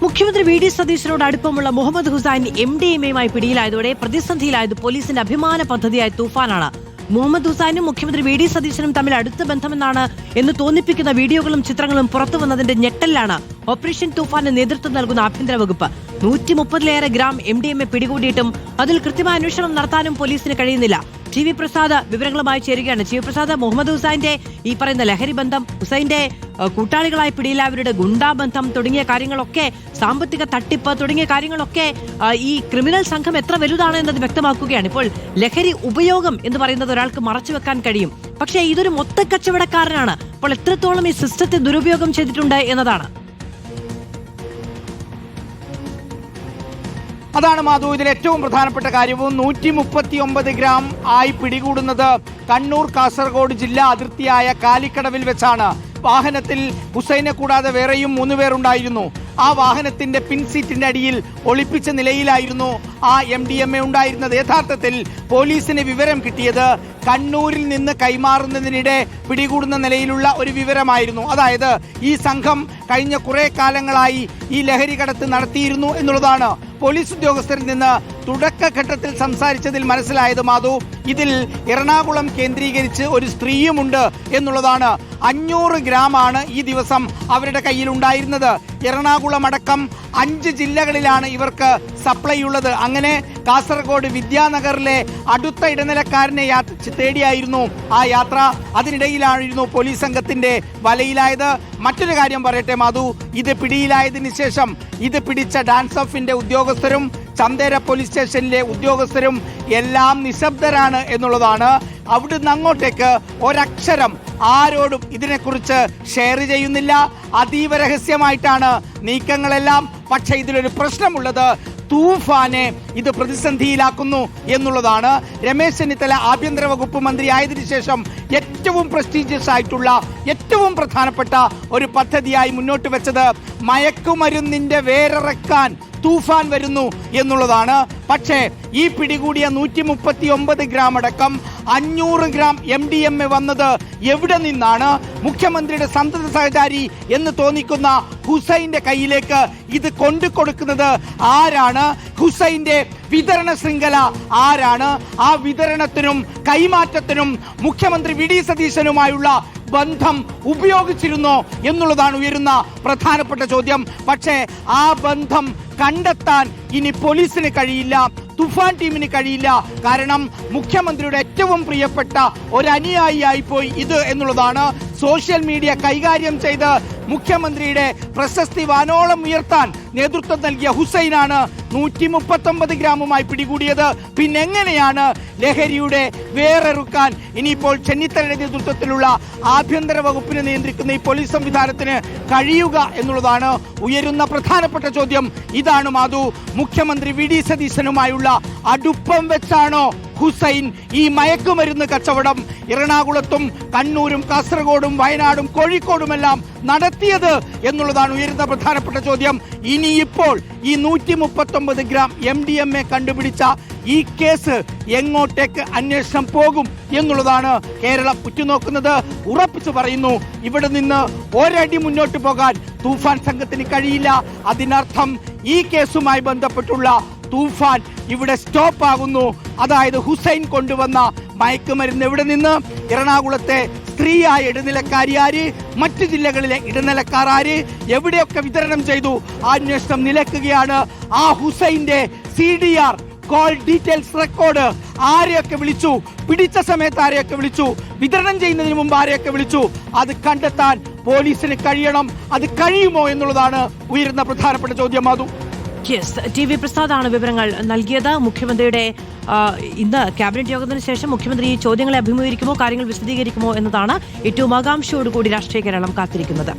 മുഖ്യമന്ത്രി V D സതീശനോട് അടുപ്പമുള്ള മുഹമ്മദ് ഹുസൈൻ MDMA-യുമായി പിടിയിലായതോടെ പ്രതിസന്ധിയിലായത് പോലീസിന്റെ അഭിമാന പദ്ധതിയായ തൂഫാനാണ്. മുഹമ്മദ് ഹുസൈനും മുഖ്യമന്ത്രി വി ഡി സതീശനും തമ്മിൽ അടുത്ത ബന്ധമെന്നാണ് എന്ന് തോന്നിപ്പിക്കുന്ന വീഡിയോകളും ചിത്രങ്ങളും പുറത്തു വന്നതിന്റെ ഞെട്ടലിലാണ് ഓപ്പറേഷൻ തൂഫാന് നേതൃത്വം നൽകുന്ന ആഭ്യന്തര വകുപ്പ്. 130-ലേറെ ഗ്രാം MDMA പിടികൂടിയിട്ടും അതിൽ കൃത്യമായ അന്വേഷണം നടത്താനും പോലീസിന് കഴിയുന്നില്ല. TV പ്രസാദ് വിവരങ്ങളുമായി ചേരുകയാണ്. TV പ്രസാദ്, മുഹമ്മദ് ഹുസൈന്റെ ഈ പറയുന്ന ലഹരി ബന്ധം, ഹുസൈന്റെ കൂട്ടാളികളായി പിടിയിലായവരുടെ ഗുണ്ടാബന്ധം തുടങ്ങിയ കാര്യങ്ങളൊക്കെ, സാമ്പത്തിക തട്ടിപ്പ് തുടങ്ങിയ കാര്യങ്ങളൊക്കെ ഈ ക്രിമിനൽ സംഘം എത്ര വലുതാണ് എന്നത് വ്യക്തമാക്കുകയാണ്. ഇപ്പോൾ ലഹരി ഉപയോഗം എന്ന് പറയുന്നത് ഒരാൾക്ക് മറച്ചുവെക്കാൻ കഴിയും, പക്ഷേ ഇതൊരു മൊത്തക്കച്ചവടക്കാരനാണ്. അപ്പോൾ എത്രത്തോളം ഈ സിസ്റ്റത്തെ ദുരുപയോഗം ചെയ്തിട്ടുണ്ട് എന്നതാണ്. അതാണ് മാധു ഇതിൽ ഏറ്റവും പ്രധാനപ്പെട്ട കാര്യവും. 139 ഗ്രാം ആയി പിടികൂടുന്നത് കണ്ണൂർ കാസർഗോഡ് ജില്ലാ അതിർത്തിയായ കാലിക്കടവിൽ വെച്ചാണ്. വാഹനത്തിൽ ഹുസൈനെ കൂടാതെ വേറെയും 3 പേരുണ്ടായിരുന്നു. ആ വാഹനത്തിന്റെ പിൻസീറ്റിന്റെ അടിയിൽ ഒളിപ്പിച്ച നിലയിലായിരുന്നു ആ MDMA ഉണ്ടായിരുന്നത്. യഥാർത്ഥത്തിൽ പോലീസിന് വിവരം കിട്ടിയത് കണ്ണൂരിൽ നിന്ന് കൈമാറുന്നതിനിടെ പിടികൂടുന്ന നിലയിലുള്ള ഒരു വിവരമായിരുന്നു. അതായത് ഈ സംഘം കഴിഞ്ഞ കുറെ കാലങ്ങളായി ഈ ലഹരി കടത്ത് നടത്തിയിരുന്നു എന്നുള്ളതാണ് പോലീസ് ഉദ്യോഗസ്ഥരിൽ നിന്ന് തുടക്കഘട്ടത്തിൽ സംസാരിച്ചതിൽ മനസ്സിലായത്. മാധു, ഇതിൽ എറണാകുളം കേന്ദ്രീകരിച്ച് ഒരു സ്ത്രീയുമുണ്ട് എന്നുള്ളതാണ്. 500 ഗ്രാമാണ് ഈ ദിവസം അവരുടെ കയ്യിൽ ഉണ്ടായിരുന്നത്. എറണാകുളം അടക്കം 5 ജില്ലകളിലാണ് ഇവർക്ക് സപ്ലൈ ഉള്ളത്. അങ്ങനെ കാസർഗോഡ് വിദ്യാനഗറിലെ അടുത്ത ഇടനിലക്കാരനെ തേടിയായിരുന്നു ആ യാത്ര. അതിനിടയിലായിരുന്നു പോലീസ് സംഘത്തിന്റെ വലയിലായത്. മറ്റൊരു കാര്യം പറയട്ടെ മാധു, ഇത് പിടിയിലായതിനു ശേഷം ഇത് പിടിച്ച ഡാൻസ് ഓഫിന്റെ ഉദ്യോഗസ്ഥരും ചന്ദേര പോലീസ് സ്റ്റേഷനിലെ ഉദ്യോഗസ്ഥരും എല്ലാം നിശബ്ദരാണ് എന്നുള്ളതാണ്. അവിടുന്ന് അങ്ങോട്ടേക്ക് ഒരക്ഷരം ആരോടും ഇതിനെക്കുറിച്ച് ഷെയർ ചെയ്യുന്നില്ല. അതീവ രഹസ്യമായിട്ടാണ് നീക്കങ്ങളെല്ലാം. പക്ഷേ ഇതിലൊരു പ്രശ്നമുള്ളത് തൂഫാനെ ഇത് പ്രതിസന്ധിയിലാക്കുന്നു എന്നുള്ളതാണ്. രമേശ് ചെന്നിത്തല ആഭ്യന്തര വകുപ്പ് മന്ത്രി ആയതിനു ശേഷം ഏറ്റവും പ്രസ്റ്റീജിയസ് ആയിട്ടുള്ള ഏറ്റവും പ്രധാനപ്പെട്ട ഒരു പദ്ധതിയായി മുന്നോട്ട് വെച്ചത് മയക്കുമരുന്നിന്റെ വേരിറക്കാൻ തൂഫാൻ വരുന്നു എന്നുള്ളതാണ്. പക്ഷേ ഈ പിടികൂടിയ 139 ഗ്രാം അടക്കം 500 ഗ്രാം MDMA വന്നത് എവിടെ നിന്നാണ്? മുഖ്യമന്ത്രിയുടെ സന്തത സഹചാരി എന്ന് തോന്നിക്കുന്ന ഹുസൈന്റെ കയ്യിലേക്ക് ഇത് കൊണ്ടുകൊടുക്കുന്നത് ആരാണ്? ഹുസൈന്റെ വിതരണ ശൃംഖല ആരാണ്? ആ വിതരണത്തിനും കൈമാറ്റത്തിനും മുഖ്യമന്ത്രി വി ഡി സതീശനുമായുള്ള ബന്ധം ഉപയോഗിച്ചിരുന്നോ എന്നുള്ളതാണ് ഉയരുന്ന പ്രധാനപ്പെട്ട ചോദ്യം. പക്ഷേ ആ ബന്ധം കണ്ടെത്താൻ ഇനി പോലീസിന് കഴിയില്ല, തുഫാൻ ടീമിന് കഴിയില്ല. കാരണം മുഖ്യമന്ത്രിയുടെ ഏറ്റവും പ്രിയപ്പെട്ട ഒരു അനുയായിയായിപ്പോയി ഇത് എന്നുള്ളതാണ്. സോഷ്യൽ മീഡിയ കൈകാര്യം ചെയ്ത് മുഖ്യമന്ത്രിയുടെ പ്രശസ്തി വാനോളം ഉയർത്താൻ നേതൃത്വം നൽകിയ ഹുസൈനാണ് 139 ഗ്രാമുമായി പിടികൂടിയത്. പിന്നെ എങ്ങനെയാണ് ലഹരിയുടെ വേറെറുക്കാൻ ഇനിയിപ്പോൾ ചെന്നിത്തലയുടെ നേതൃത്വത്തിലുള്ള ആഭ്യന്തര വകുപ്പിനെ നിയന്ത്രിക്കുന്ന ഈ പോലീസ് സംവിധാനത്തിന് കഴിയുക എന്നുള്ളതാണ് ഉയരുന്ന പ്രധാനപ്പെട്ട ചോദ്യം. ഇതാണ് മാധു, മുഖ്യമന്ത്രി വി ഡി സതീശനുമായുള്ള അടുപ്പം വെച്ചാണോ ഹുസൈൻ ഈ മയക്കുമരുന്ന് കച്ചവടം എറണാകുളത്തും കണ്ണൂരും കാസർഗോഡും വയനാടും കോഴിക്കോടുമെല്ലാം നടത്തിയത് എന്നുള്ളതാണ് ഉയരുന്ന പ്രധാനപ്പെട്ട ചോദ്യം. ഇനിയിപ്പോൾ ഈ 139 ഗ്രാം MDMA കണ്ടുപിടിച്ച ഈ കേസ് എങ്ങോട്ടേക്ക് അന്വേഷണം പോകും എന്നുള്ളതാണ് കേരളം ഉറ്റുനോക്കുന്നത്. ഉറപ്പിച്ചു പറയുന്നു, ഇവിടെ നിന്ന് ഒരടി മുന്നോട്ട് പോകാൻ തൂഫാൻ സംഘത്തിന് കഴിയില്ല. അതിനർത്ഥം ഈ കേസുമായി ബന്ധപ്പെട്ടുള്ള തൂഫാൻ ഇവിടെ സ്റ്റോപ്പ് ആകുന്നു. അതായത് ഹുസൈൻ കൊണ്ടുവന്ന മയക്കുമരുന്ന് എവിടെ നിന്ന്? എറണാകുളത്തെ സ്ത്രീയായ ഇടനിലക്കാരി ആര്? മറ്റു ജില്ലകളിലെ ഇടനിലക്കാർ ആര്? എവിടെയൊക്കെ വിതരണം ചെയ്തു? ആ അന്വേഷണം നിലയ്ക്കുകയാണ്. ആ ഹുസൈന്റെ CDR കോൾ ഡീറ്റെയിൽസ് റെക്കോർഡ് ആരെയൊക്കെ വിളിച്ചു, പിടിച്ച സമയത്ത് ആരെയൊക്കെ വിളിച്ചു, വിതരണം ചെയ്യുന്നതിന് മുമ്പ് ആരെയൊക്കെ വിളിച്ചു, അത് കണ്ടെത്താൻ പോലീസിന് കഴിയണം. അത് കഴിയുമോ എന്നുള്ളതാണ് ഉയരുന്ന പ്രധാനപ്പെട്ട ചോദ്യം. മാധു, TV പ്രസാദാണ് വിവരങ്ങൾ നൽകിയത്. മുഖ്യമന്ത്രിയുടെ ഇന്ന് ക്യാബിനറ്റ് യോഗത്തിന് ശേഷം മുഖ്യമന്ത്രി ഈ ചോദ്യങ്ങളെ അഭിമുഖീകരിക്കുമോ, കാര്യങ്ങൾ വിശദീകരിക്കുമോ എന്നതാണ് ഏറ്റവും ആകാംക്ഷയോടുകൂടി രാഷ്ട്രീയ കേരളം കാത്തിരിക്കുന്നത്.